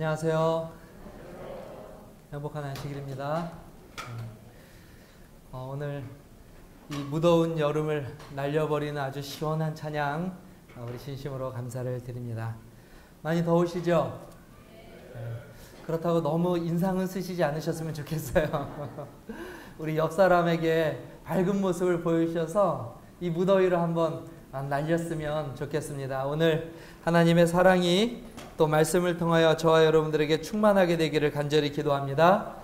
안녕하세요. 행복한 안식일입니다. 오늘 이 무더운 여름을 날려버리는 아주 시원한 찬양 우리 진심으로 감사를 드립니다. 많이 더우시죠? 그렇다고 너무 인상은 쓰시지 않으셨으면 좋겠어요. 우리 옆 사람에게 밝은 모습을 보여주셔서 이 무더위를 한번 날렸으면 좋겠습니다. 오늘 하나님의 사랑이 또 말씀을 통하여 저와 여러분들에게 충만하게 되기를 간절히 기도합니다.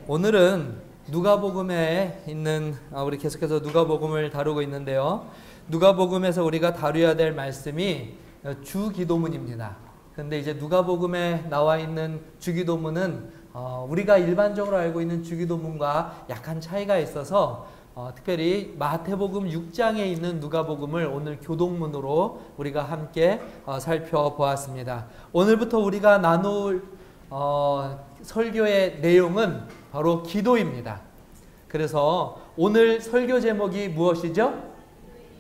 오늘은 누가복음에 있는 우리 계속해서 누가복음을 다루고 있는데요. 누가복음에서 우리가 다루어야 될 말씀이 주기도문입니다. 근데 이제 누가복음에 나와 있는 주기도문은 우리가 일반적으로 알고 있는 주기도문과 약간 차이가 있어서 특별히 마태복음 6장에 있는 누가복음을 오늘 교동문으로 우리가 함께 살펴보았습니다. 오늘부터 우리가 나눌 설교의 내용은 바로 기도입니다. 그래서 오늘 설교 제목이 무엇이죠?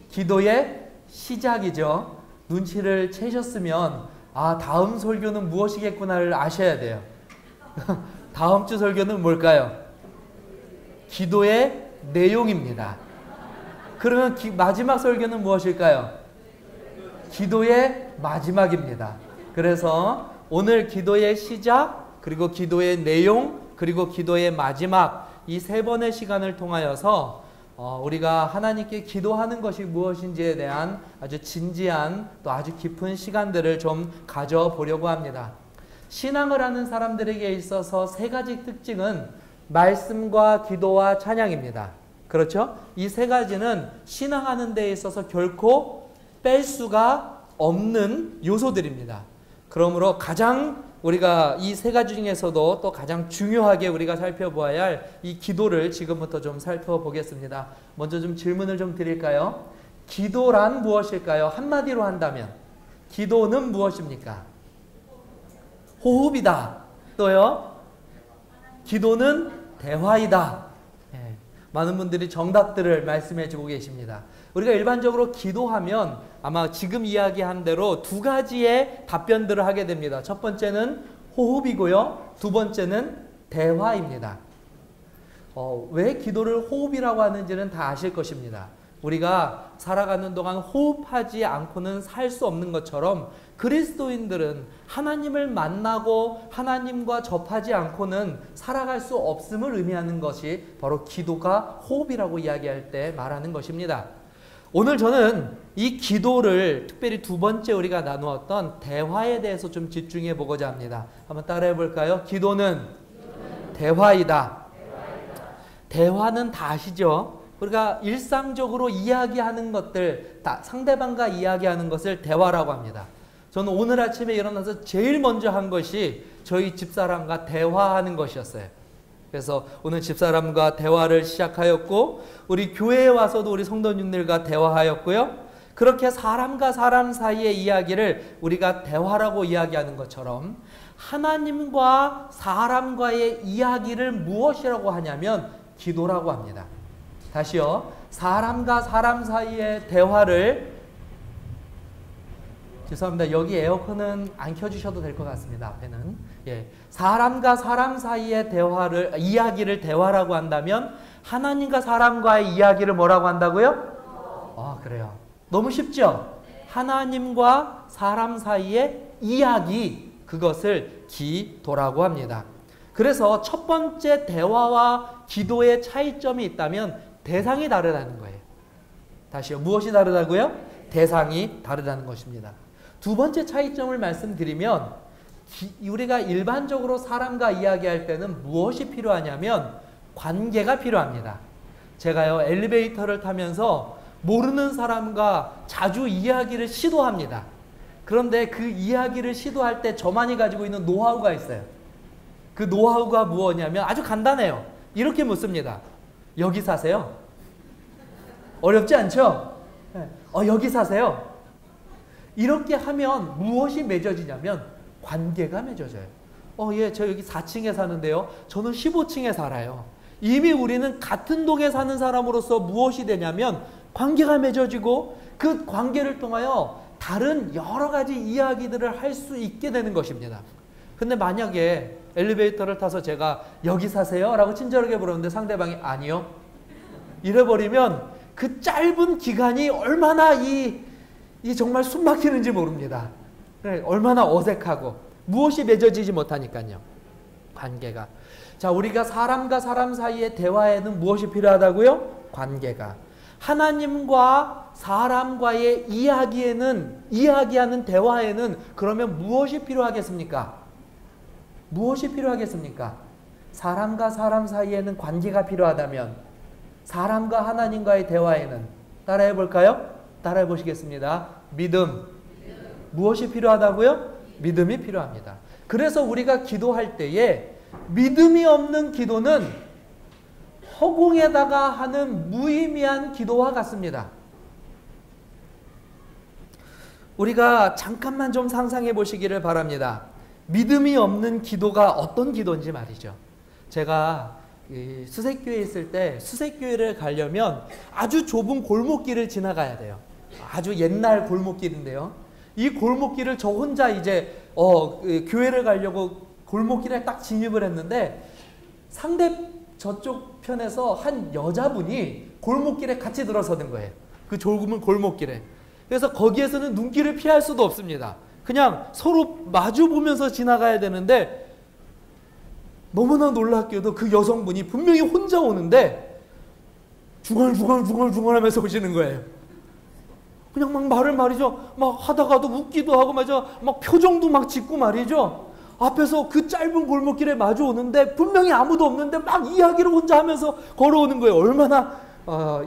기도의 시작이죠. 눈치를 채셨으면 다음 설교는 무엇이겠구나를 아셔야 돼요. 다음 주 설교는 뭘까요? 기도의 내용입니다. 그러면 마지막 설교는 무엇일까요? 기도의 마지막입니다. 그래서 오늘 기도의 시작, 그리고 기도의 내용, 그리고 기도의 마지막 이 세 번의 시간을 통하여서 우리가 하나님께 기도하는 것이 무엇인지에 대한 아주 진지한 또 아주 깊은 시간들을 좀 가져보려고 합니다. 신앙을 하는 사람들에게 있어서 세 가지 특징은 말씀과 기도와 찬양입니다. 그렇죠? 이 세 가지는 신앙하는 데 있어서 결코 뺄 수가 없는 요소들입니다. 그러므로 가장 우리가 이 세 가지 중에서도 또 가장 중요하게 우리가 살펴보아야 할 이 기도를 지금부터 좀 살펴보겠습니다. 먼저 좀 질문을 좀 드릴까요? 기도란 무엇일까요? 한마디로 한다면 기도는 무엇입니까? 호흡이다. 또요? 기도는 대화이다. 많은 분들이 정답들을 말씀해 주고 계십니다. 우리가 일반적으로 기도하면 아마 지금 이야기한 대로 두 가지의 답변들을 하게 됩니다. 첫 번째는 호흡이고요. 두 번째는 대화입니다. 왜 기도를 호흡이라고 하는지는 다 아실 것입니다. 우리가 살아가는 동안 호흡하지 않고는 살 수 없는 것처럼 그리스도인들은 하나님을 만나고 하나님과 접하지 않고는 살아갈 수 없음을 의미하는 것이 바로 기도가 호흡이라고 이야기할 때 말하는 것입니다. 오늘 저는 이 기도를 특별히 두 번째 우리가 나누었던 대화에 대해서 좀 집중해 보고자 합니다. 한번 따라해 볼까요? 기도는 대화이다. 대화는 다 아시죠? 우리가 일상적으로 이야기하는 것들, 상대방과 이야기하는 것을 대화라고 합니다. 저는 오늘 아침에 일어나서 제일 먼저 한 것이 저희 집사람과 대화하는 것이었어요. 그래서 오늘 집사람과 대화를 시작하였고 우리 교회에 와서도 우리 성도님들과 대화하였고요. 그렇게 사람과 사람 사이의 이야기를 우리가 대화라고 이야기하는 것처럼 하나님과 사람과의 이야기를 무엇이라고 하냐면 기도라고 합니다. 다시요. 사람과 사람 사이의 대화를 죄송합니다. 여기 에어컨은 안 켜주셔도 될 것 같습니다. 앞에는. 사람과 사람 사이의 이야기를 대화라고 한다면 하나님과 사람과의 이야기를 뭐라고 한다고요? 그래요. 너무 쉽죠? 하나님과 사람 사이의 이야기, 그것을 기도라고 합니다. 그래서 첫 번째 대화와 기도의 차이점이 있다면 대상이 다르다는 거예요. 다시요. 무엇이 다르다고요? 대상이 다르다는 것입니다. 두 번째 차이점을 말씀드리면 우리가 일반적으로 사람과 이야기할 때는 무엇이 필요하냐면 관계가 필요합니다. 제가요 엘리베이터를 타면서 모르는 사람과 자주 이야기를 시도합니다. 그런데 그 이야기를 시도할 때 저만이 가지고 있는 노하우가 있어요. 그 노하우가 무엇이냐면 아주 간단해요. 이렇게 묻습니다. 여기 사세요? 어렵지 않죠? 여기 사세요? 이렇게 하면 무엇이 맺어지냐면 관계가 맺어져요. 저 여기 4층에 사는데요. 저는 15층에 살아요. 이미 우리는 같은 동에 사는 사람으로서 무엇이 되냐면 관계가 맺어지고 그 관계를 통하여 다른 여러 가지 이야기들을 할 수 있게 되는 것입니다. 근데 만약에 엘리베이터를 타서 제가 여기 사세요? 라고 친절하게 물었는데 상대방이 아니요. 이래버리면 그 짧은 기간이 얼마나 이 정말 숨 막히는지 모릅니다. 얼마나 어색하고 무엇이 맺어지지 못하니까요. 관계가. 자, 우리가 사람과 사람 사이의 대화에는 무엇이 필요하다고요? 관계가. 하나님과 사람과의 이야기하는 대화에는 그러면 무엇이 필요하겠습니까? 무엇이 필요하겠습니까? 사람과 사람 사이에는 관계가 필요하다면 사람과 하나님과의 대화에는 따라해 볼까요? 따라해 보시겠습니다. 믿음. 무엇이 필요하다고요? 믿음이 필요합니다. 그래서 우리가 기도할 때에 믿음이 없는 기도는 허공에다가 하는 무의미한 기도와 같습니다. 우리가 잠깐만 좀 상상해 보시기를 바랍니다. 믿음이 없는 기도가 어떤 기도인지 말이죠. 제가 수색교회에 있을 때 수색교회를 가려면 아주 좁은 골목길을 지나가야 돼요. 아주 옛날 골목길인데요. 이 골목길을 저 혼자 이제 교회를 가려고 골목길에 딱 진입을 했는데 상대 저쪽 편에서 한 여자분이 골목길에 같이 들어서는 거예요. 그 좁은 골목길에. 그래서 거기에서는 눈길을 피할 수도 없습니다. 그냥 서로 마주 보면서 지나가야 되는데 너무나 놀랍게도 그 여성분이 분명히 혼자 오는데 중얼중얼 하면서 오시는 거예요. 그냥 막 말을 말이죠. 막 하다가도 웃기도 하고 막 표정도 막 짓고 말이죠. 앞에서 그 짧은 골목길에 마주 오는데 분명히 아무도 없는데 막 이야기를 혼자 하면서 걸어오는 거예요. 얼마나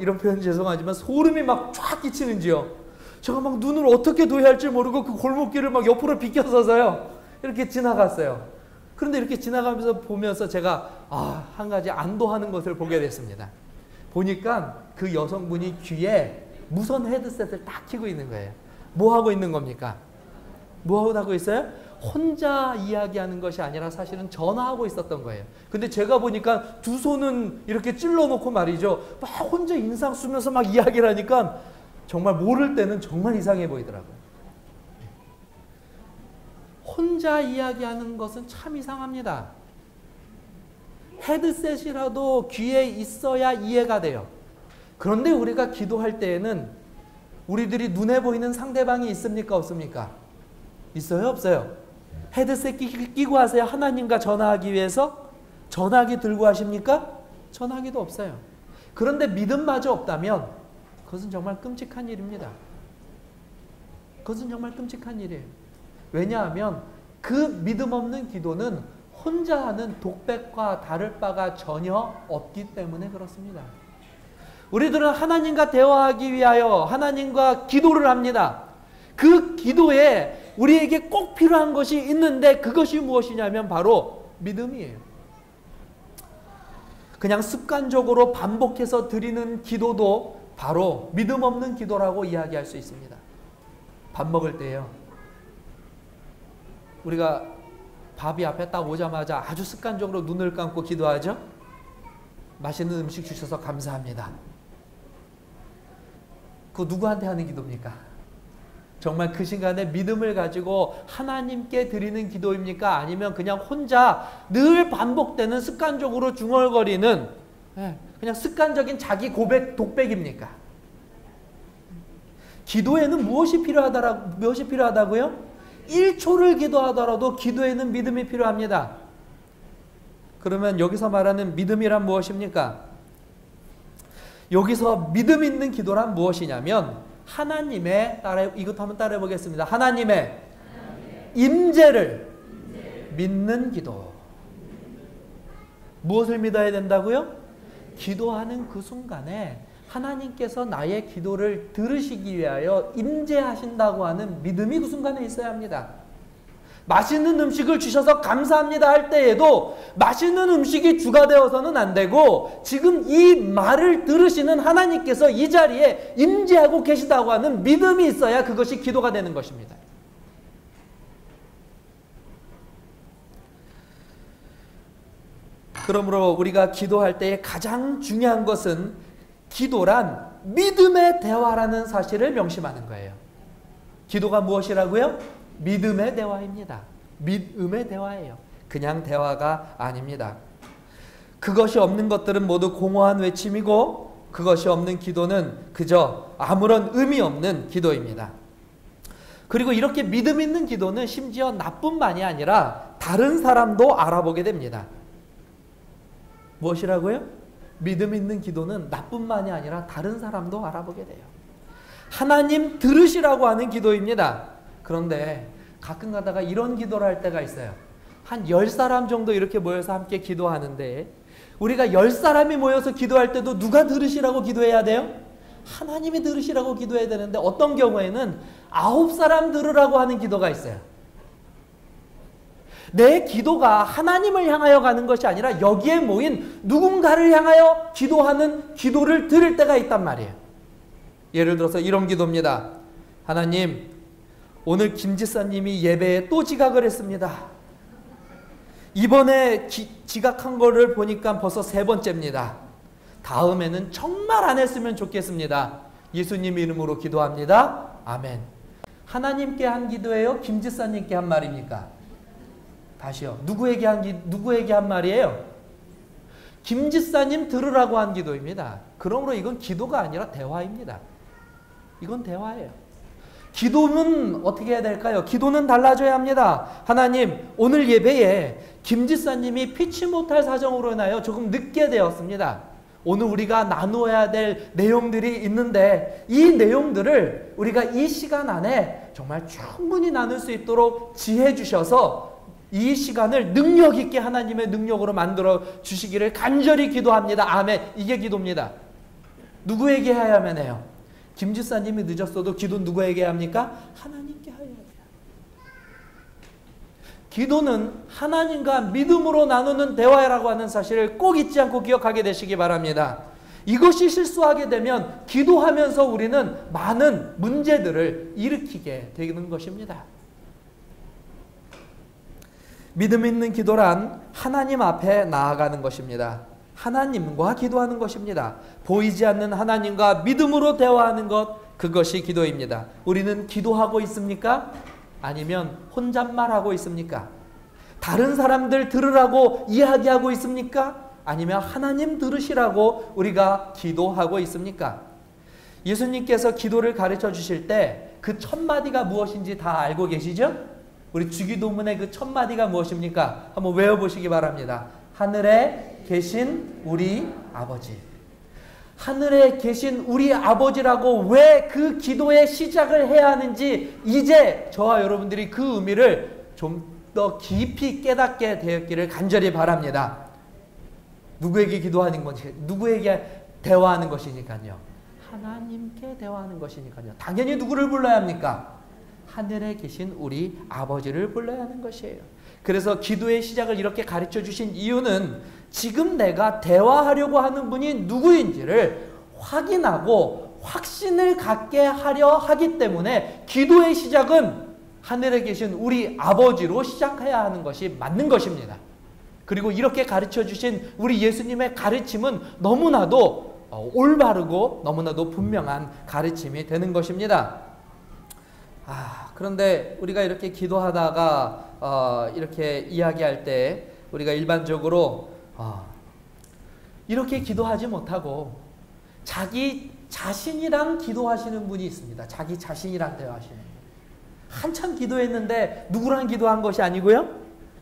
이런 표현 죄송하지만 소름이 막 쫙 끼치는지요. 제가 막 눈을 어떻게 둬야 할지 모르고 그 골목길을 막 옆으로 비껴서서요. 이렇게 지나갔어요. 그런데 이렇게 지나가면서 보면서 제가 한 가지 안도하는 것을 보게 됐습니다. 보니까 그 여성분이 귀에 무선 헤드셋을 딱 켜고 있는 거예요. 뭐 하고 있는 겁니까? 뭐 하고 있어요? 혼자 이야기하는 것이 아니라 사실은 전화하고 있었던 거예요. 근데 제가 보니까 두 손은 이렇게 찔러놓고 말이죠. 막 혼자 인상 쓰면서 막 이야기를 하니까 정말 모를 때는 정말 이상해 보이더라고요. 혼자 이야기하는 것은 참 이상합니다. 헤드셋이라도 귀에 있어야 이해가 돼요. 그런데 우리가 기도할 때에는 우리들이 눈에 보이는 상대방이 있습니까? 없습니까? 있어요? 없어요? 헤드셋 끼고 하세요? 하나님과 전화하기 위해서? 전화기 들고 하십니까? 전화기도 없어요. 그런데 믿음마저 없다면 그것은 정말 끔찍한 일입니다. 그것은 정말 끔찍한 일이에요. 왜냐하면 그 믿음 없는 기도는 혼자 하는 독백과 다를 바가 전혀 없기 때문에 그렇습니다. 우리들은 하나님과 대화하기 위하여 하나님과 기도를 합니다. 그 기도에 우리에게 꼭 필요한 것이 있는데 그것이 무엇이냐면 바로 믿음이에요. 그냥 습관적으로 반복해서 드리는 기도도 바로 믿음 없는 기도라고 이야기할 수 있습니다. 밥 먹을 때요. 우리가 밥이 앞에 딱 오자마자 아주 습관적으로 눈을 감고 기도하죠. 맛있는 음식 주셔서 감사합니다. 그거 누구한테 하는 기도입니까? 정말 그 시간에 믿음을 가지고 하나님께 드리는 기도입니까? 아니면 그냥 혼자 늘 반복되는 습관적으로 중얼거리는 그냥 습관적인 자기 고백, 독백입니까? 기도에는 무엇이 필요하다고요? 1초를 기도하더라도 기도에는 믿음이 필요합니다. 그러면 여기서 말하는 믿음이란 무엇입니까? 여기서 믿음 있는 기도란 무엇이냐면 하나님의 이것 한번 따라해 보겠습니다. 하나님의 임재를 믿는 기도. 무엇을 믿어야 된다고요? 기도하는 그 순간에 하나님께서 나의 기도를 들으시기 위하여 임재하신다고 하는 믿음이 그 순간에 있어야 합니다. 맛있는 음식을 주셔서 감사합니다 할 때에도 맛있는 음식이 주가 되어서는 안 되고 지금 이 말을 들으시는 하나님께서 이 자리에 임재하고 계시다고 하는 믿음이 있어야 그것이 기도가 되는 것입니다. 그러므로 우리가 기도할 때에 가장 중요한 것은 기도란 믿음의 대화라는 사실을 명심하는 거예요. 기도가 무엇이라고요? 믿음의 대화입니다. 믿음의 대화예요. 그냥 대화가 아닙니다. 그것이 없는 것들은 모두 공허한 외침이고 그것이 없는 기도는 그저 아무런 의미 없는 기도입니다. 그리고 이렇게 믿음 있는 기도는 심지어 나뿐만이 아니라 다른 사람도 알아보게 됩니다. 무엇이라고요? 믿음 있는 기도는 나뿐만이 아니라 다른 사람도 알아보게 돼요. 하나님 들으시라고 하는 기도입니다. 그런데 가끔 가다가 이런 기도를 할 때가 있어요. 한 10사람 정도 이렇게 모여서 함께 기도하는데 우리가 10사람이 모여서 기도할 때도 누가 들으시라고 기도해야 돼요? 하나님이 들으시라고 기도해야 되는데 어떤 경우에는 9사람 들으라고 하는 기도가 있어요. 내 기도가 하나님을 향하여 가는 것이 아니라 여기에 모인 누군가를 향하여 기도하는 기도를 들을 때가 있단 말이에요. 예를 들어서 이런 기도입니다. 하나님, 오늘 김 지사님이 예배에 또 지각을 했습니다. 이번에 지각한 거를 보니까 벌써 3번째입니다. 다음에는 정말 안 했으면 좋겠습니다. 예수님 이름으로 기도합니다. 아멘. 하나님께 한 기도예요? 김 지사님께 한 말입니까? 다시요. 누구에게 한 말이에요? 김 지사님 들으라고 한 기도입니다. 그러므로 이건 기도가 아니라 대화입니다. 이건 대화예요. 기도는 어떻게 해야 될까요? 기도는 달라져야 합니다. 하나님, 오늘 예배에 김 지사님이 피치 못할 사정으로 인하여 조금 늦게 되었습니다. 오늘 우리가 나누어야 될 내용들이 있는데 이 내용들을 우리가 이 시간 안에 정말 충분히 나눌 수 있도록 지혜 주셔서 이 시간을 능력 있게 하나님의 능력으로 만들어 주시기를 간절히 기도합니다. 아멘. 이게 기도입니다. 누구에게 해야만 해요? 김 지사님이 늦었어도 기도 누구에게 합니까? 하나님께 해야 돼요. 기도는 하나님과 믿음으로 나누는 대화라고 하는 사실을 꼭 잊지 않고 기억하게 되시기 바랍니다. 이것이 실수하게 되면 기도하면서 우리는 많은 문제들을 일으키게 되는 것입니다. 믿음 있는 기도란 하나님 앞에 나아가는 것입니다. 하나님과 기도하는 것입니다. 보이지 않는 하나님과 믿음으로 대화하는 것, 그것이 기도입니다. 우리는 기도하고 있습니까? 아니면 혼잣말하고 있습니까? 다른 사람들 들으라고 이야기하고 있습니까? 아니면 하나님 들으시라고 우리가 기도하고 있습니까? 예수님께서 기도를 가르쳐 주실 때 그 첫 마디가 무엇인지 다 알고 계시죠? 우리 주기도문의 그 첫 마디가 무엇입니까? 한번 외워보시기 바랍니다. 하늘에 계신 우리 아버지. 하늘에 계신 우리 아버지라고 왜 그 기도의 시작을 해야 하는지 이제 저와 여러분들이 그 의미를 좀 더 깊이 깨닫게 되었기를 간절히 바랍니다. 누구에게 기도하는 건지, 누구에게 대화하는 것이니까요. 하나님께 대화하는 것이니까요. 당연히 누구를 불러야 합니까? 하늘에 계신 우리 아버지를 불러야 하는 것이에요. 그래서 기도의 시작을 이렇게 가르쳐 주신 이유는 지금 내가 대화하려고 하는 분이 누구인지를 확인하고 확신을 갖게 하려 하기 때문에 기도의 시작은 하늘에 계신 우리 아버지로 시작해야 하는 것이 맞는 것입니다. 그리고 이렇게 가르쳐 주신 우리 예수님의 가르침은 너무나도 올바르고 너무나도 분명한 가르침이 되는 것입니다. 그런데 우리가 이렇게 기도하다가 이렇게 이야기할 때 우리가 일반적으로 이렇게 기도하지 못하고 자기 자신이랑 기도하시는 분이 있습니다. 자기 자신이랑 대화하시는 분. 한참 기도했는데 누구랑 기도한 것이 아니고요.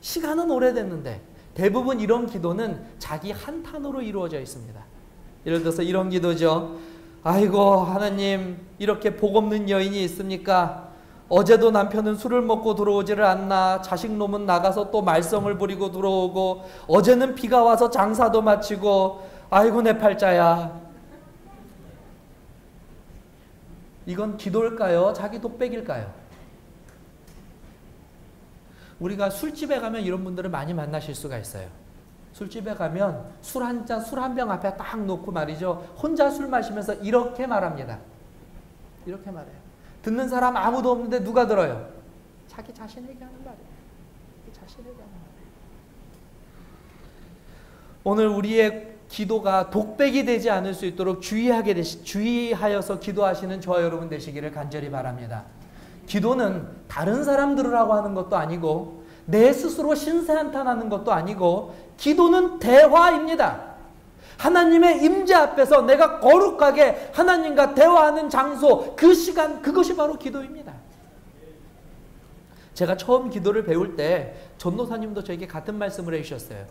시간은 오래됐는데 대부분 이런 기도는 자기 한탄으로 이루어져 있습니다. 예를 들어서 이런 기도죠. 아이고 하나님, 이렇게 복 없는 여인이 있습니까? 어제도 남편은 술을 먹고 들어오지를 않나. 자식놈은 나가서 또 말썽을 부리고 들어오고, 어제는 비가 와서 장사도 마치고, 아이고 내 팔자야. 이건 기도일까요? 자기 독백일까요? 우리가 술집에 가면 이런 분들을 많이 만나실 수가 있어요. 술집에 가면 술 한 잔, 술 한 병 앞에 딱 놓고 말이죠. 혼자 술 마시면서 이렇게 말합니다. 이렇게 말해요. 듣는 사람 아무도 없는데 누가 들어요? 자기 자신에게 하는 말이에요. 자기 자신에게 하는 말이에요. 오늘 우리의 기도가 독백이 되지 않을 수 있도록 주의하여서 기도하시는 저와 여러분 되시기를 간절히 바랍니다. 기도는 다른 사람 들으라고 하는 것도 아니고 내 스스로 신세한탄하는 것도 아니고 기도는 대화입니다. 하나님의 임재 앞에서 내가 거룩하게 하나님과 대화하는 장소, 그 시간, 그것이 바로 기도입니다. 제가 처음 기도를 배울 때 전도사님도 저에게 같은 말씀을 해주셨어요.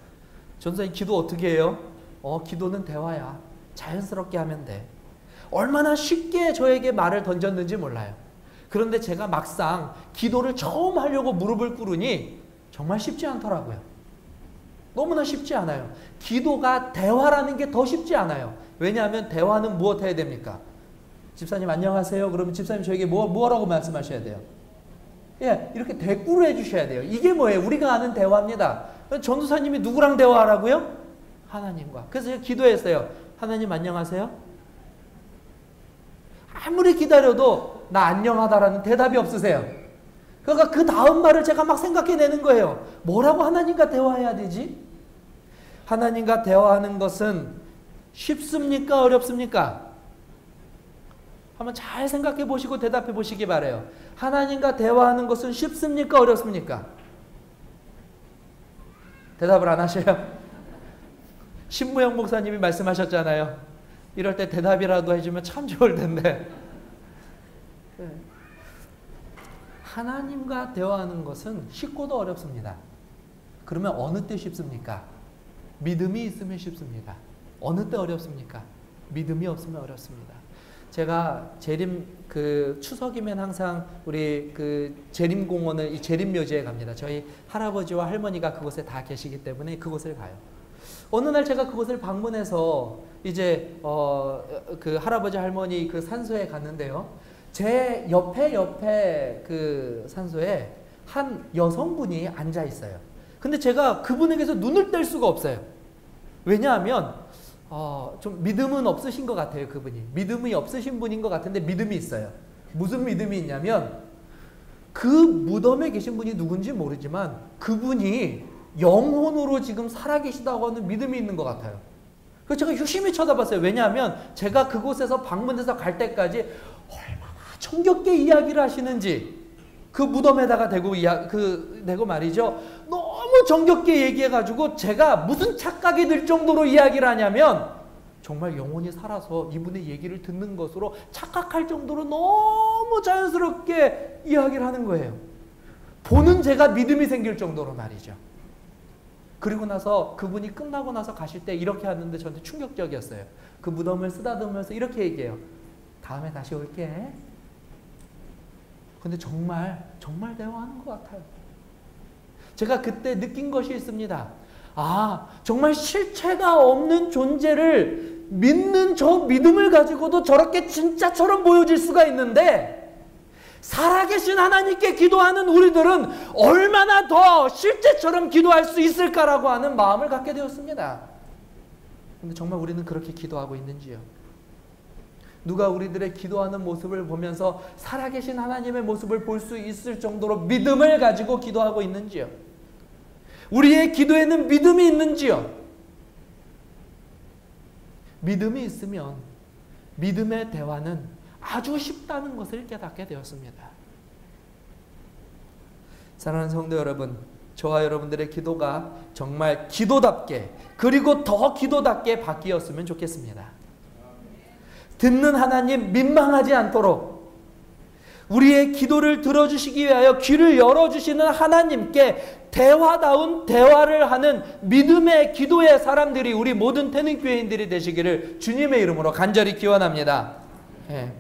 전도사님 기도 어떻게 해요? 기도는 대화야. 자연스럽게 하면 돼. 얼마나 쉽게 저에게 말을 던졌는지 몰라요. 그런데 제가 막상 기도를 처음 하려고 무릎을 꿇으니 정말 쉽지 않더라고요. 너무나 쉽지 않아요. 기도가 대화라는 게 더 쉽지 않아요. 왜냐하면 대화는 무엇 해야 됩니까? 집사님 안녕하세요. 그러면 집사님 저에게 뭐라고 말씀하셔야 돼요? 예, 이렇게 대꾸를 해주셔야 돼요. 이게 뭐예요? 우리가 아는 대화입니다. 전도사님이 누구랑 대화하라고요? 하나님과. 그래서 제가 기도했어요. 하나님 안녕하세요? 아무리 기다려도 나 안녕하다라는 대답이 없으세요. 그러니까 그 다음 말을 제가 막 생각해내는 거예요. 뭐라고 하나님과 대화해야 되지? 하나님과 대화하는 것은 쉽습니까? 어렵습니까? 한번 잘 생각해 보시고 대답해 보시기 바라요. 하나님과 대화하는 것은 쉽습니까? 어렵습니까? 대답을 안 하셔요? 신무영 목사님이 말씀하셨잖아요. 이럴 때 대답이라도 해주면 참 좋을 텐데. 하나님과 대화하는 것은 쉽고도 어렵습니다. 그러면 어느 때 쉽습니까? 믿음이 있으면 쉽습니다. 어느 때 어렵습니까? 믿음이 없으면 어렵습니다. 제가 재림 추석이면 항상 우리 재림공원을 이 재림묘지에 갑니다. 저희 할아버지와 할머니가 그곳에 다 계시기 때문에 그곳을 가요. 어느 날 제가 그곳을 방문해서 이제 할아버지 할머니 그 산소에 갔는데요. 제 옆에 그 산소에 한 여성분이 앉아 있어요. 근데 제가 그분에게서 눈을 뗄 수가 없어요. 왜냐하면 좀 믿음은 없으신 것 같아요. 그분이 믿음이 없으신 분인 것 같은데 믿음이 있어요. 무슨 믿음이 있냐면 그 무덤에 계신 분이 누군지 모르지만 그분이 영혼으로 지금 살아계시다고 하는 믿음이 있는 것 같아요. 그래서 제가 유심히 쳐다봤어요. 왜냐하면 제가 그곳에서 방문해서 갈 때까지 얼마나 정겹게 이야기를 하시는지 그 무덤에다가 대고 말이죠. 너무 정겹게 얘기해가지고 제가 무슨 착각이 들 정도로 이야기를 하냐면 정말 영혼이 살아서 이분의 얘기를 듣는 것으로 착각할 정도로 너무 자연스럽게 이야기를 하는 거예요. 보는 제가 믿음이 생길 정도로 말이죠. 그리고 나서 그분이 끝나고 나서 가실 때 이렇게 하는데 저한테 충격적이었어요. 그 무덤을 쓰다듬으면서 이렇게 얘기해요. 다음에 다시 올게. 근데 정말 대화하는 것 같아요. 제가 그때 느낀 것이 있습니다. 정말 실체가 없는 존재를 믿는 저 믿음을 가지고도 저렇게 진짜처럼 보여질 수가 있는데 살아계신 하나님께 기도하는 우리들은 얼마나 더 실제처럼 기도할 수 있을까라고 하는 마음을 갖게 되었습니다. 근데 정말 우리는 그렇게 기도하고 있는지요? 누가 우리들의 기도하는 모습을 보면서 살아계신 하나님의 모습을 볼 수 있을 정도로 믿음을 가지고 기도하고 있는지요? 우리의 기도에는 믿음이 있는지요? 믿음이 있으면 믿음의 대화는 아주 쉽다는 것을 깨닫게 되었습니다. 사랑하는 성도 여러분, 저와 여러분들의 기도가 정말 기도답게 그리고 더 기도답게 바뀌었으면 좋겠습니다. 듣는 하나님 민망하지 않도록 우리의 기도를 들어주시기 위하여 귀를 열어주시는 하나님께 대화다운 대화를 하는 믿음의 기도의 사람들이 우리 모든 태능교회인들이 되시기를 주님의 이름으로 간절히 기원합니다. 예.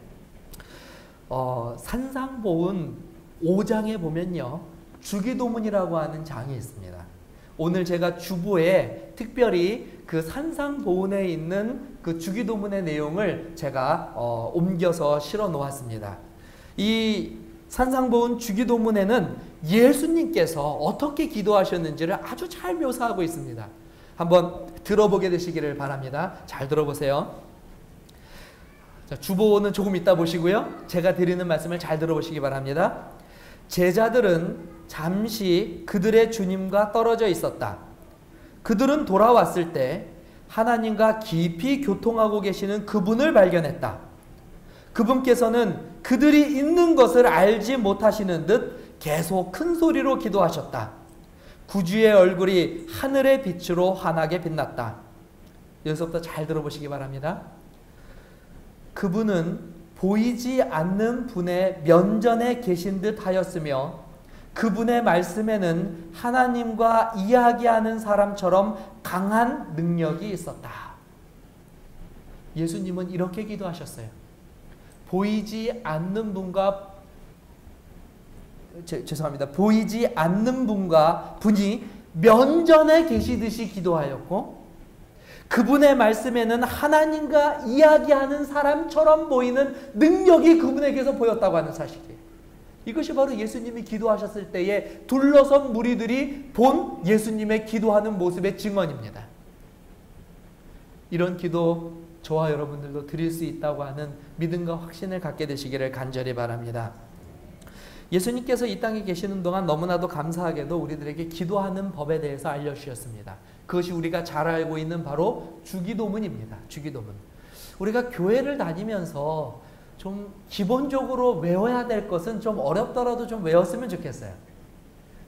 산상보훈 5장에 보면요, 주기도문이라고 하는 장이 있습니다. 오늘 제가 주보에 특별히 그 산상보훈에 있는 그 주기도문의 내용을 제가 옮겨서 실어 놓았습니다. 이 산상보훈 주기도문에는 예수님께서 어떻게 기도하셨는지를 아주 잘 묘사하고 있습니다. 한번 들어보게 되시기를 바랍니다. 잘 들어보세요. 자, 주보는 조금 이따 보시고요. 제가 드리는 말씀을 잘 들어보시기 바랍니다. 제자들은 잠시 그들의 주님과 떨어져 있었다. 그들은 돌아왔을 때 하나님과 깊이 교통하고 계시는 그분을 발견했다. 그분께서는 그들이 있는 것을 알지 못하시는 듯 계속 큰 소리로 기도하셨다. 구주의 얼굴이 하늘의 빛으로 환하게 빛났다. 여기서부터 잘 들어보시기 바랍니다. 그분은 보이지 않는 분의 면전에 계신 듯 하였으며 그분의 말씀에는 하나님과 이야기하는 사람처럼 강한 능력이 있었다. 예수님은 이렇게 기도하셨어요. 보이지 않는 분과 보이지 않는 분이 면전에 계시듯이 기도하였고 그분의 말씀에는 하나님과 이야기하는 사람처럼 보이는 능력이 그분에게서 보였다고 하는 사실이에요. 이것이 바로 예수님이 기도하셨을 때에 둘러선 무리들이 본 예수님의 기도하는 모습의 증언입니다. 이런 기도 저와 여러분들도 드릴 수 있다고 하는 믿음과 확신을 갖게 되시기를 간절히 바랍니다. 예수님께서 이 땅에 계시는 동안 너무나도 감사하게도 우리들에게 기도하는 법에 대해서 알려주셨습니다. 그것이 우리가 잘 알고 있는 바로 주기도문입니다. 주기도문. 우리가 교회를 다니면서 좀 기본적으로 외워야 될 것은 좀 어렵더라도 좀 외웠으면 좋겠어요.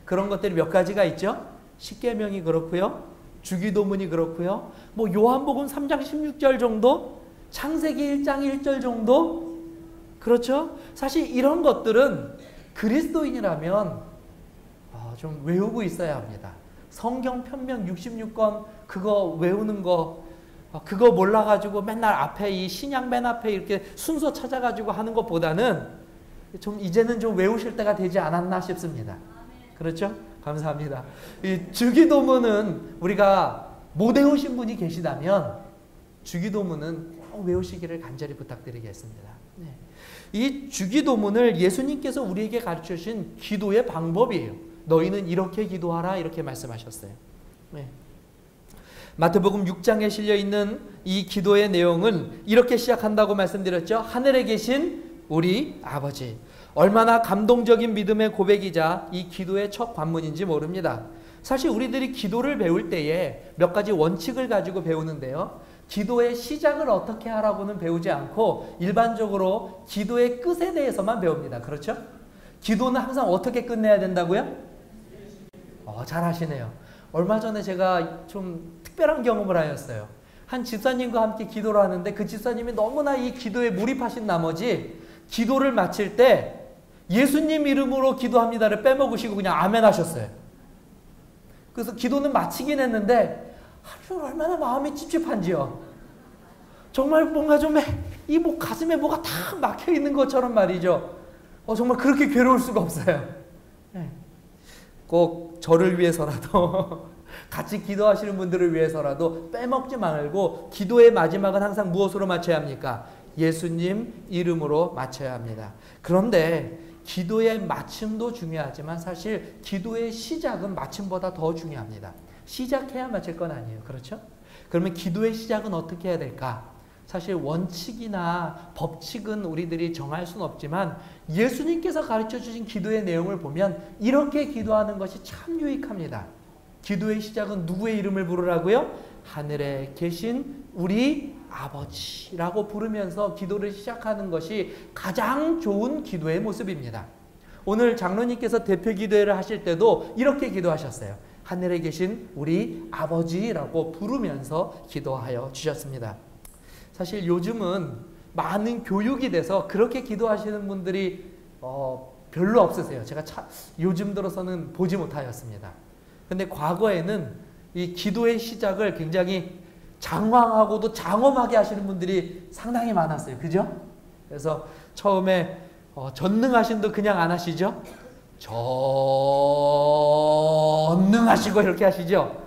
그런 것들이 몇 가지가 있죠. 십계명이 그렇고요. 주기도문이 그렇고요. 뭐 요한복음 3장 16절 정도, 창세기 1장 1절 정도. 그렇죠? 사실 이런 것들은 그리스도인이라면 좀 외우고 있어야 합니다. 성경 편명 66권 그거 외우는 거 그거 몰라가지고 맨날 앞에 이 신약 맨 앞에 이렇게 순서 찾아가지고 하는 것보다는 좀 이제는 좀 외우실 때가 되지 않았나 싶습니다. 그렇죠? 감사합니다. 이 주기도문은 우리가 못 외우신 분이 계시다면 주기도문은 꼭 외우시기를 간절히 부탁드리겠습니다. 네. 이 주기도문을 예수님께서 우리에게 가르쳐 주신 기도의 방법이에요. 너희는 이렇게 기도하라 이렇게 말씀하셨어요. 네. 마태복음 6장에 실려있는 이 기도의 내용은 이렇게 시작한다고 말씀드렸죠. 하늘에 계신 우리 아버지. 얼마나 감동적인 믿음의 고백이자 이 기도의 첫 관문인지 모릅니다. 사실 우리들이 기도를 배울 때에 몇 가지 원칙을 가지고 배우는데요. 기도의 시작을 어떻게 하라고는 배우지 않고 일반적으로 기도의 끝에 대해서만 배웁니다. 그렇죠? 기도는 항상 어떻게 끝내야 된다고요? 잘 하시네요. 얼마 전에 제가 좀 특별한 경험을 하였어요. 한 집사님과 함께 기도를 하는데 그 집사님이 너무나 이 기도에 몰입하신 나머지 기도를 마칠 때 예수님 이름으로 기도합니다를 빼먹으시고 그냥 아멘 하셨어요. 그래서 기도는 마치긴 했는데 하루 얼마나 마음이 찝찝한지요. 정말 뭔가 좀 이 목 가슴에 뭐가 탁 막혀 있는 것처럼 말이죠. 정말 그렇게 괴로울 수가 없어요. 꼭 저를 위해서라도 같이 기도하시는 분들을 위해서라도 빼먹지 말고 기도의 마지막은 항상 무엇으로 마쳐야 합니까? 예수님 이름으로 마쳐야 합니다. 그런데 기도의 마침도 중요하지만 사실 기도의 시작은 마침보다 더 중요합니다. 시작해야 마칠 건 아니에요. 그렇죠? 그러면 기도의 시작은 어떻게 해야 될까? 사실 원칙이나 법칙은 우리들이 정할 수는 없지만 예수님께서 가르쳐 주신 기도의 내용을 보면 이렇게 기도하는 것이 참 유익합니다. 기도의 시작은 누구의 이름을 부르라고요? 하늘에 계신 우리 아버지라고 부르면서 기도를 시작하는 것이 가장 좋은 기도의 모습입니다. 오늘 장로님께서 대표 기도회를 하실 때도 이렇게 기도하셨어요. 하늘에 계신 우리 아버지라고 부르면서 기도하여 주셨습니다. 사실 요즘은 많은 교육이 돼서 그렇게 기도하시는 분들이 별로 없으세요. 제가 요즘 들어서는 보지 못하였습니다. 근데 과거에는 이 기도의 시작을 굉장히 장황하고도 장엄하게 하시는 분들이 상당히 많았어요. 그죠? 그래서 처음에 전능하신도 그냥 안 하시죠? 전능하시고 이렇게 하시죠?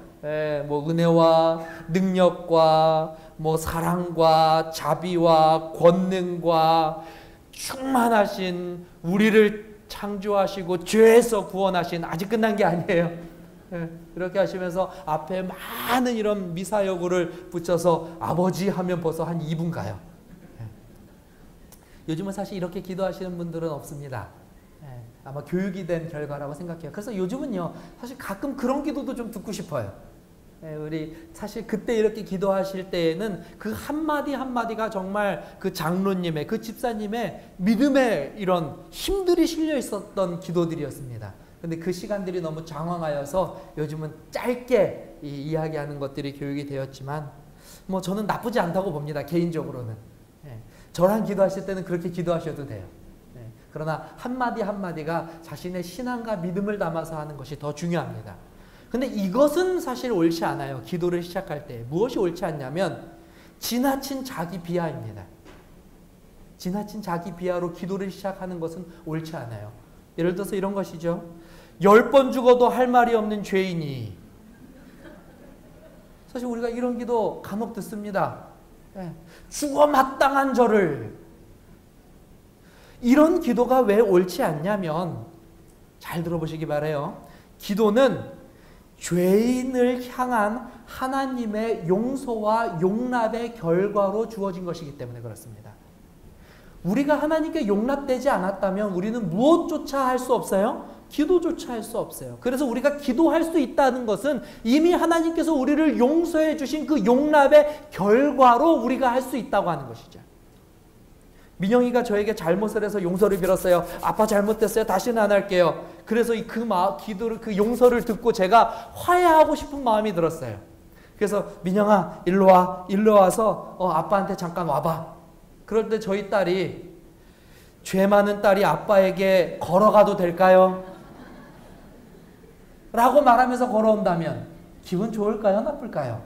뭐 은혜와 능력과 뭐 사랑과 자비와 권능과 충만하신 우리를 창조하시고 죄에서 구원하신 아직 끝난 게 아니에요. 이렇게 하시면서 앞에 많은 이런 미사여구를 붙여서 아버지 하면 벌써 한 2분 가요. 요즘은 사실 이렇게 기도하시는 분들은 없습니다. 아마 교육이 된 결과라고 생각해요. 그래서 요즘은요 사실 가끔 그런 기도도 좀 듣고 싶어요. 우리 사실 그때 이렇게 기도하실 때에는 그 한마디 한마디가 정말 그 장로님의, 그 집사님의 믿음의 이런 힘들이 실려 있었던 기도들이었습니다. 근데 그 시간들이 너무 장황하여서 요즘은 짧게 이야기하는 것들이 교육이 되었지만 뭐 저는 나쁘지 않다고 봅니다. 개인적으로는. 저랑 기도하실 때는 그렇게 기도하셔도 돼요. 그러나 한마디 한마디가 자신의 신앙과 믿음을 담아서 하는 것이 더 중요합니다. 근데 이것은 사실 옳지 않아요. 기도를 시작할 때. 무엇이 옳지 않냐면 지나친 자기 비하입니다. 지나친 자기 비하로 기도를 시작하는 것은 옳지 않아요. 예를 들어서 이런 것이죠. 10번 죽어도 할 말이 없는 죄인이. 사실 우리가 이런 기도 간혹 듣습니다. 죽어 마땅한 저를. 이런 기도가 왜 옳지 않냐면 잘 들어보시기 바라요. 기도는 죄인을 향한 하나님의 용서와 용납의 결과로 주어진 것이기 때문에 그렇습니다. 우리가 하나님께 용납되지 않았다면 우리는 무엇조차 할 수 없어요? 기도조차 할 수 없어요. 그래서 우리가 기도할 수 있다는 것은 이미 하나님께서 우리를 용서해 주신 그 용납의 결과로 우리가 할 수 있다고 하는 것이죠. 민영이가 저에게 잘못을 해서 용서를 빌었어요. 아빠 잘못됐어요. 다시는 안 할게요. 그래서 기도를, 그 용서를 듣고 제가 화해하고 싶은 마음이 들었어요. 그래서 민영아 일로 와. 일로 와서 아빠한테 잠깐 와봐. 그럴 때 저희 딸이 죄 많은 딸이 아빠에게 걸어가도 될까요? 라고 말하면서 걸어온다면 기분 좋을까요? 나쁠까요?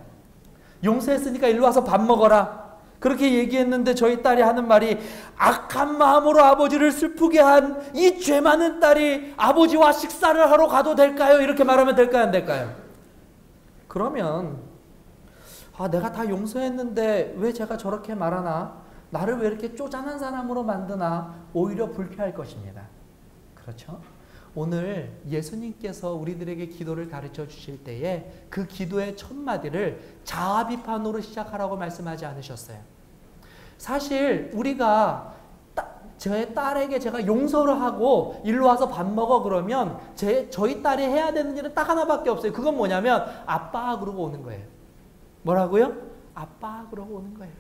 용서했으니까 일로 와서 밥 먹어라. 그렇게 얘기했는데 저희 딸이 하는 말이 악한 마음으로 아버지를 슬프게 한 이 죄 많은 딸이 아버지와 식사를 하러 가도 될까요? 이렇게 말하면 될까요? 안 될까요? 그러면 내가 다 용서했는데 왜 제가 저렇게 말하나? 나를 왜 이렇게 쪼잔한 사람으로 만드나? 오히려 불쾌할 것입니다. 그렇죠? 오늘 예수님께서 우리들에게 기도를 가르쳐 주실 때에 그 기도의 첫 마디를 자아 비판으로 시작하라고 말씀하지 않으셨어요. 사실 우리가 저의 딸에게 제가 용서를 하고 일로 와서 밥 먹어 그러면 저희 딸이 해야 되는 일은 딱 하나밖에 없어요. 그건 뭐냐면 아빠 그러고 오는 거예요. 뭐라고요? 아빠 그러고 오는 거예요.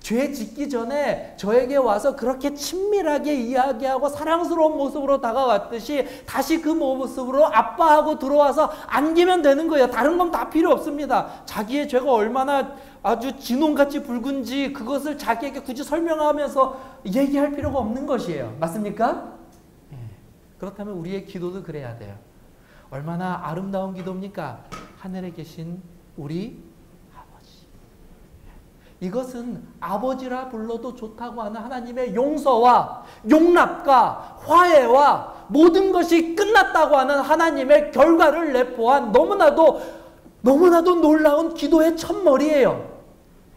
죄 짓기 전에 저에게 와서 그렇게 친밀하게 이야기하고 사랑스러운 모습으로 다가왔듯이 다시 그 모습으로 아빠하고 들어와서 안기면 되는 거예요. 다른 건 다 필요 없습니다. 자기의 죄가 얼마나 아주 진홍같이 붉은지 그것을 자기에게 굳이 설명하면서 얘기할 필요가 없는 것이에요. 맞습니까? 그렇다면 우리의 기도도 그래야 돼요. 얼마나 아름다운 기도입니까? 하늘에 계신 우리 이것은 아버지라 불러도 좋다고 하는 하나님의 용서와 용납과 화해와 모든 것이 끝났다고 하는 하나님의 결과를 내포한 너무나도 놀라운 기도의 첫머리예요.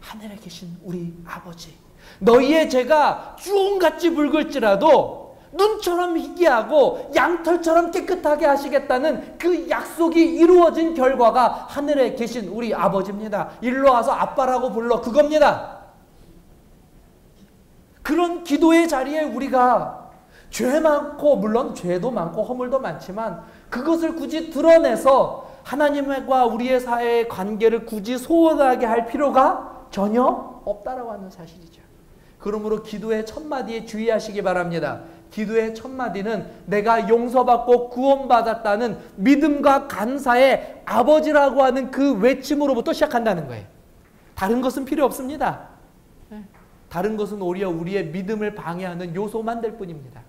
하늘에 계신 우리 아버지, 너희의 죄가 주홍같이 붉을지라도 눈처럼 희귀하고 양털처럼 깨끗하게 하시겠다는 그 약속이 이루어진 결과가 하늘에 계신 우리 아버지입니다. 일로 와서 아빠라고 불러 그겁니다. 그런 기도의 자리에 우리가 죄 많고 물론 죄도 많고 허물도 많지만 그것을 굳이 드러내서 하나님과 우리의 사이의 관계를 굳이 소원하게 할 필요가 전혀 없다라고 하는 사실이죠. 그러므로 기도의 첫 마디에 주의하시기 바랍니다. 기도의 첫 마디는 내가 용서받고 구원받았다는 믿음과 감사의 아버지라고 하는 그 외침으로부터 시작한다는 거예요. 다른 것은 필요 없습니다. 다른 것은 오히려 우리의 믿음을 방해하는 요소만 될 뿐입니다.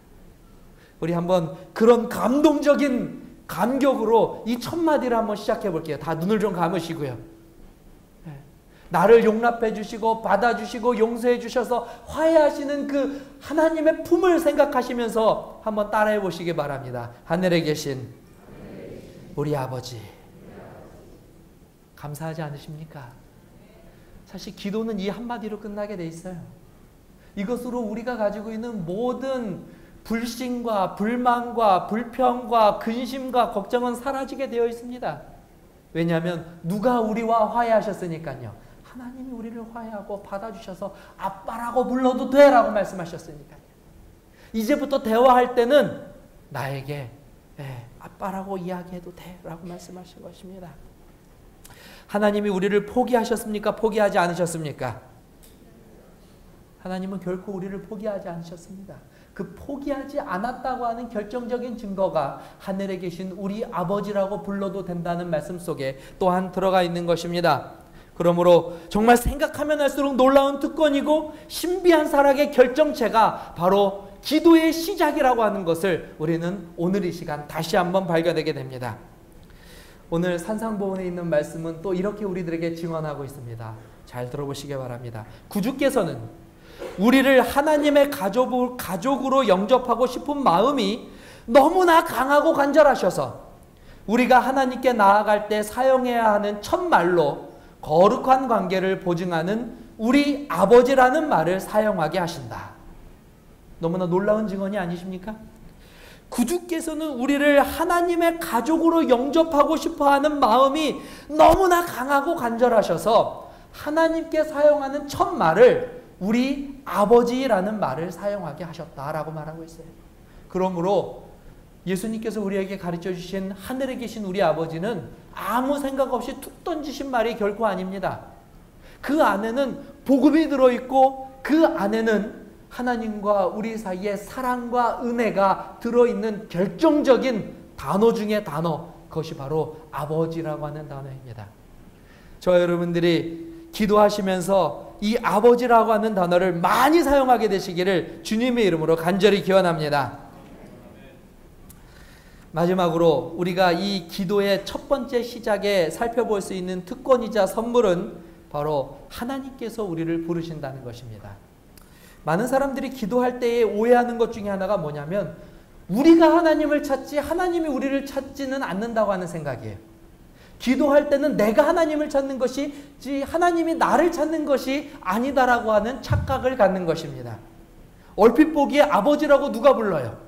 우리 한번 그런 감동적인 감격으로 이 첫 마디를 한번 시작해 볼게요. 다 눈을 좀 감으시고요. 나를 용납해 주시고 받아주시고 용서해 주셔서 화해하시는 그 하나님의 품을 생각하시면서 한번 따라해 보시기 바랍니다. 하늘에 계신 우리 아버지, 감사하지 않으십니까? 사실 기도는 이 한마디로 끝나게 돼 있어요. 이것으로 우리가 가지고 있는 모든 불신과 불만과 불평과 근심과 걱정은 사라지게 되어 있습니다. 왜냐하면 누가 우리와 화해하셨으니까요. 하나님이 우리를 화해하고 받아주셔서 아빠라고 불러도 돼 라고 말씀하셨으니까요. 이제부터 대화할 때는 나에게 아빠라고 이야기해도 돼 라고 말씀하신 것입니다. 하나님이 우리를 포기하셨습니까? 포기하지 않으셨습니까? 하나님은 결코 우리를 포기하지 않으셨습니다. 그 포기하지 않았다고 하는 결정적인 증거가 하늘에 계신 우리 아버지라고 불러도 된다는 말씀 속에 또한 들어가 있는 것입니다. 그러므로 정말 생각하면 할수록 놀라운 특권이고 신비한 사랑의 결정체가 바로 기도의 시작이라고 하는 것을 우리는 오늘 이 시간 다시 한번 발견하게 됩니다. 오늘 산상보훈에 있는 말씀은 또 이렇게 우리들에게 증언하고 있습니다. 잘 들어보시기 바랍니다. 구주께서는 우리를 하나님의 가족으로 영접하고 싶은 마음이 너무나 강하고 간절하셔서 우리가 하나님께 나아갈 때 사용해야 하는 첫 말로 거룩한 관계를 보증하는 우리 아버지라는 말을 사용하게 하신다. 너무나 놀라운 증언이 아니십니까? 구주께서는 우리를 하나님의 가족으로 영접하고 싶어하는 마음이 너무나 강하고 간절하셔서 하나님께 사용하는 첫 말을 우리 아버지라는 말을 사용하게 하셨다라고 말하고 있어요. 그러므로 예수님께서 우리에게 가르쳐 주신 하늘에 계신 우리 아버지는 아무 생각 없이 툭 던지신 말이 결코 아닙니다. 그 안에는 복음이 들어있고 그 안에는 하나님과 우리 사이에 사랑과 은혜가 들어있는 결정적인 단어 중의 단어, 그것이 바로 아버지라고 하는 단어입니다. 저와 여러분들이 기도하시면서 이 아버지라고 하는 단어를 많이 사용하게 되시기를 주님의 이름으로 간절히 기원합니다. 마지막으로 우리가 이 기도의 첫 번째 시작에 살펴볼 수 있는 특권이자 선물은 바로 하나님께서 우리를 부르신다는 것입니다. 많은 사람들이 기도할 때에 오해하는 것 중에 하나가 뭐냐면 우리가 하나님을 찾지 하나님이 우리를 찾지는 않는다고 하는 생각이에요. 기도할 때는 내가 하나님을 찾는 것이지 하나님이 나를 찾는 것이 아니다라고 하는 착각을 갖는 것입니다. 얼핏 보기에 아버지라고 누가 불러요?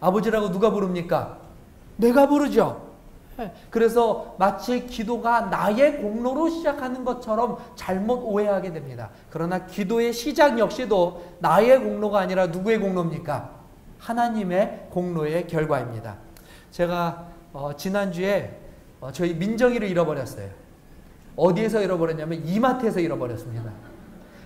아버지라고 누가 부릅니까? 내가 부르죠. 그래서 마치 기도가 나의 공로로 시작하는 것처럼 잘못 오해하게 됩니다. 그러나 기도의 시작 역시도 나의 공로가 아니라 누구의 공로입니까? 하나님의 공로의 결과입니다. 제가 지난주에 저희 민정이를 잃어버렸어요. 어디에서 잃어버렸냐면 이마트에서 잃어버렸습니다.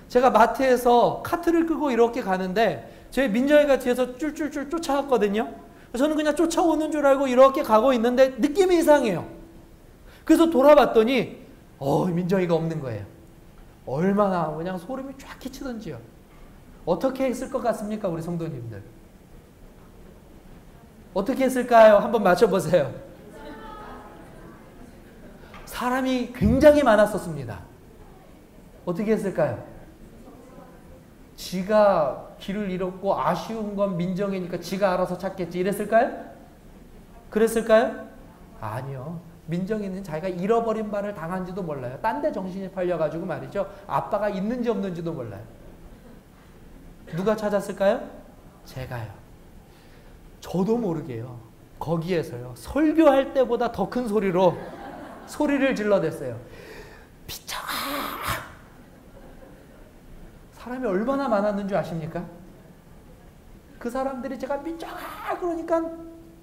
제가 마트에서 카트를 끌고 이렇게 가는데 제 민정이가 뒤에서 쫄쫄쫄 쫓아왔거든요. 저는 그냥 쫓아오는 줄 알고 이렇게 가고 있는데 느낌이 이상해요. 그래서 돌아봤더니 민정이가 없는 거예요. 얼마나 그냥 소름이 쫙 끼치던지요. 어떻게 했을 것 같습니까? 우리 성도님들. 어떻게 했을까요? 한번 맞춰보세요. 사람이 굉장히 많았었습니다. 어떻게 했을까요? 지가 길을 잃었고 아쉬운 건 민정이니까 지가 알아서 찾겠지 이랬을까요? 그랬을까요? 아니요. 민정이는 자기가 잃어버린 바를 당한지도 몰라요. 딴 데 정신이 팔려가지고 말이죠. 아빠가 있는지 없는지도 몰라요. 누가 찾았을까요? 제가요. 저도 모르게요. 거기에서요. 설교할 때보다 더 큰 소리로 소리를 질러댔어요. 미쳐가! 사람이 얼마나 많았는 줄 아십니까? 그 사람들이 제가 미쳐가! 그러니까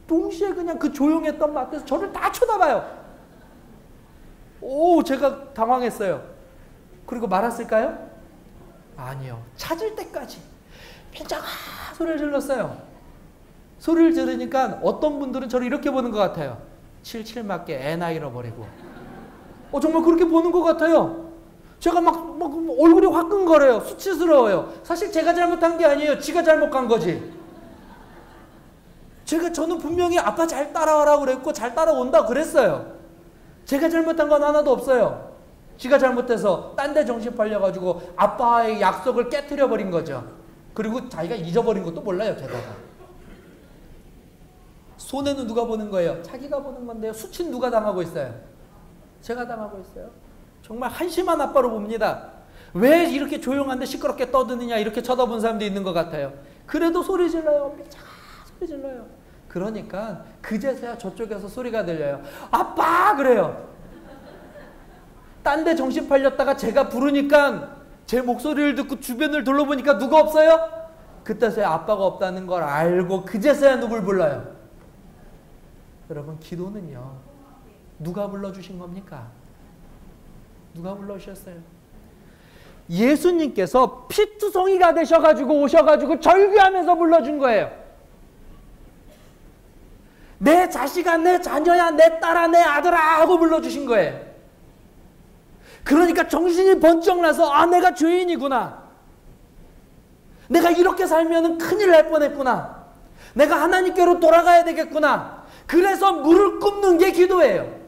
동시에 그냥 그 조용했던 마트에서 저를 다 쳐다봐요. 제가 당황했어요. 그리고 말았을까요? 아니요. 찾을 때까지 미쳐가! 소리를 질렀어요. 소리를 지르니까 어떤 분들은 저를 이렇게 보는 것 같아요. 77 맞게 애나 잃어버리고. 정말 그렇게 보는 것 같아요. 제가 막 얼굴이 화끈거려요. 수치스러워요. 사실 제가 잘못한 게 아니에요. 지가 잘못 간 거지. 저는 분명히 아빠 잘 따라와라고 그랬고 잘 따라온다 그랬어요. 제가 잘못한 건 하나도 없어요. 지가 잘못해서 딴 데 정신 팔려가지고 아빠의 약속을 깨트려버린 거죠. 그리고 자기가 잊어버린 것도 몰라요. 게다가. 손해는 누가 보는 거예요? 자기가 보는 건데요. 수치는 누가 당하고 있어요? 제가 당하고 있어요. 정말 한심한 아빠로 봅니다. 왜 이렇게 조용한데 시끄럽게 떠드느냐 이렇게 쳐다본 사람도 있는 것 같아요. 그래도 소리 질러요. 소리 질러요. 그러니까 그제서야 저쪽에서 소리가 들려요. 아빠! 그래요. 딴 데 정신 팔렸다가 제가 부르니까 제 목소리를 듣고 주변을 둘러보니까 누가 없어요? 그때서야 아빠가 없다는 걸 알고 그제서야 누굴 불러요? 여러분, 기도는요, 누가 불러주신 겁니까? 누가 불러오셨어요? 예수님께서 피투성이가 되셔가지고 오셔가지고 절규하면서 불러준 거예요. 내 자식아, 내 자녀야, 내 딸아, 내 아들아 하고 불러주신 거예요. 그러니까 정신이 번쩍 나서 아, 내가 죄인이구나. 내가 이렇게 살면 큰일 날 뻔했구나. 내가 하나님께로 돌아가야 되겠구나. 그래서 무릎 꿇는 게 기도예요.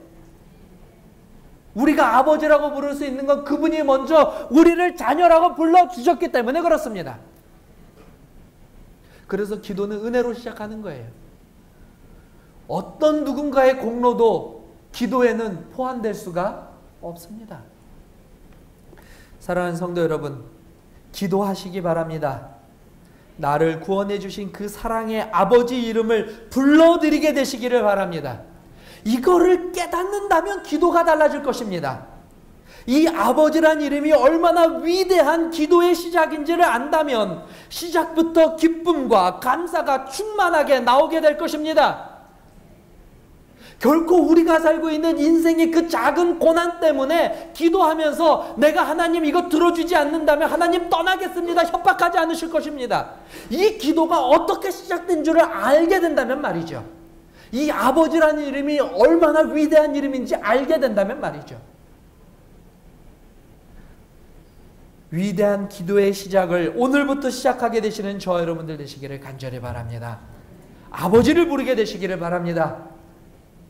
우리가 아버지라고 부를 수 있는 건 그분이 먼저 우리를 자녀라고 불러주셨기 때문에 그렇습니다. 그래서 기도는 은혜로 시작하는 거예요. 어떤 누군가의 공로도 기도에는 포함될 수가 없습니다. 사랑하는 성도 여러분, 기도하시기 바랍니다. 나를 구원해 주신 그 사랑의 아버지 이름을 불러드리게 되시기를 바랍니다. 이거를 깨닫는다면 기도가 달라질 것입니다. 이 아버지란 이름이 얼마나 위대한 기도의 시작인지를 안다면 시작부터 기쁨과 감사가 충만하게 나오게 될 것입니다. 결코 우리가 살고 있는 인생의 그 작은 고난 때문에 기도하면서 내가 하나님 이거 들어주지 않는다면 하나님 떠나겠습니다. 협박하지 않으실 것입니다. 이 기도가 어떻게 시작된 줄을 알게 된다면 말이죠. 이 아버지라는 이름이 얼마나 위대한 이름인지 알게 된다면 말이죠. 위대한 기도의 시작을 오늘부터 시작하게 되시는 저와 여러분들 되시기를 간절히 바랍니다. 아버지를 부르게 되시기를 바랍니다.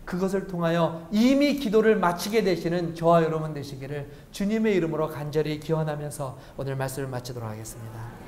그것을 통하여 이미 기도를 마치게 되시는 저와 여러분 되시기를 주님의 이름으로 간절히 기원하면서 오늘 말씀을 마치도록 하겠습니다.